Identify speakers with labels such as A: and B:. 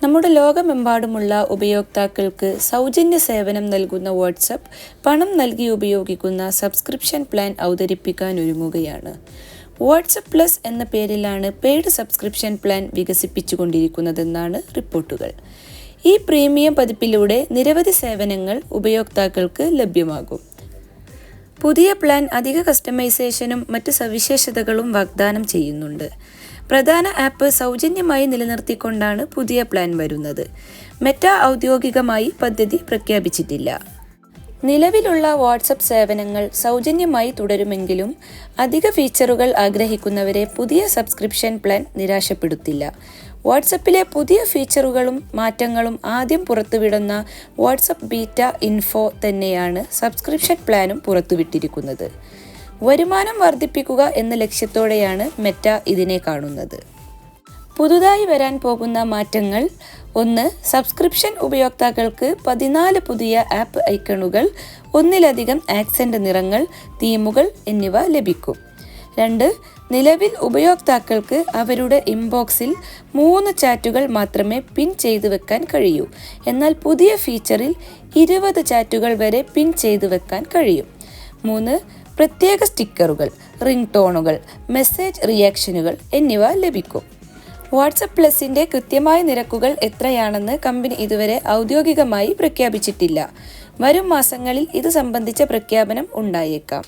A: നമ്മുടെ ലോകമെമ്പാടുമുള്ള ഉപയോക്താക്കൾക്ക് സൗജന്യ സേവനം നൽകുന്ന വാട്ട്സ്ആപ്പ് പണം നൽകി ഉപയോഗിക്കുന്ന സബ്സ്ക്രിപ്ഷൻ പ്ലാൻ അവതരിപ്പിക്കാൻ ഒരുങ്ങുകയാണ്. വാട്ട്സ്ആപ്പ് പ്ലസ് എന്ന പേരിലാണ് പെയ്ഡ് സബ്സ്ക്രിപ്ഷൻ പ്ലാൻ വികസിപ്പിച്ചുകൊണ്ടിരിക്കുന്നതെന്നാണ് റിപ്പോർട്ടുകൾ. ഈ പ്രീമിയം പതിപ്പിലൂടെ നിരവധി സേവനങ്ങൾ ഉപയോക്താക്കൾക്ക് ലഭ്യമാകും. പുതിയ പ്ലാൻ അധിക കസ്റ്റമൈസേഷനും മറ്റ് സവിശേഷതകളും വാഗ്ദാനം ചെയ്യുന്നുണ്ട്. പ്രധാന ആപ്പ് സൗജന്യമായി നിലനിർത്തിക്കൊണ്ടാണ് പുതിയ പ്ലാൻ വരുന്നത്. മെറ്റ ഔദ്യോഗികമായി പദ്ധതി പ്രഖ്യാപിച്ചിട്ടില്ല. നിലവിലുള്ള വാട്ട്സ്ആപ്പ് സേവനങ്ങൾ സൗജന്യമായി തുടരുമെങ്കിലും അധിക ഫീച്ചറുകൾ ആഗ്രഹിക്കുന്നവരെ പുതിയ സബ്സ്ക്രിപ്ഷൻ പ്ലാൻ നിരാശപ്പെടുത്തില്ല. വാട്ട്സ്ആപ്പിലെ പുതിയ ഫീച്ചറുകളും മാറ്റങ്ങളും ആദ്യം പുറത്തുവിടുന്ന വാട്ട്സ്ആപ്പ് ബീറ്റ ഇൻഫോ തന്നെയാണ് സബ്സ്ക്രിപ്ഷൻ പ്ലാനും പുറത്തുവിട്ടിരിക്കുന്നത്. വരുമാനം വർദ്ധിപ്പിക്കുക എന്ന ലക്ഷ്യത്തോടെയാണ് മെറ്റ ഇതിനെ കാണുന്നത്. പുതുതായി വരാൻ പോകുന്ന മാറ്റങ്ങൾ: 1. സബ്സ്ക്രിപ്ഷൻ ഉപയോക്താക്കൾക്ക് 14 പുതിയ ആപ്പ് ഐക്കണുകൾ, ഒന്നിലധികം ആക്സന്റ് നിറങ്ങൾ, തീമുകൾ എന്നിവ ലഭിക്കും. 2. നിലവിൽ ഉപയോക്താക്കൾക്ക് അവരുടെ ഇൻബോക്സിൽ 3 ചാറ്റുകൾ മാത്രമേ പിൻ ചെയ്തു വെക്കാൻ കഴിയൂ. എന്നാൽ പുതിയ ഫീച്ചറിൽ 20 ചാറ്റുകൾ വരെ പിൻ ചെയ്തു വെക്കാൻ കഴിയും. 3. പ്രത്യേക സ്റ്റിക്കറുകൾ, റിംഗ് ടോണുകൾ, മെസ്സേജ് റിയാക്ഷനുകൾ എന്നിവ ലഭിക്കും. വാട്ട്സ്ആപ്പ് പ്ലസിൻ്റെ കൃത്യമായ നിരക്കുകൾ എത്രയാണെന്ന് കമ്പനി ഇതുവരെ ഔദ്യോഗികമായി പ്രഖ്യാപിച്ചിട്ടില്ല. വരും മാസങ്ങളിൽ ഇത് സംബന്ധിച്ച പ്രഖ്യാപനം ഉണ്ടായേക്കാം.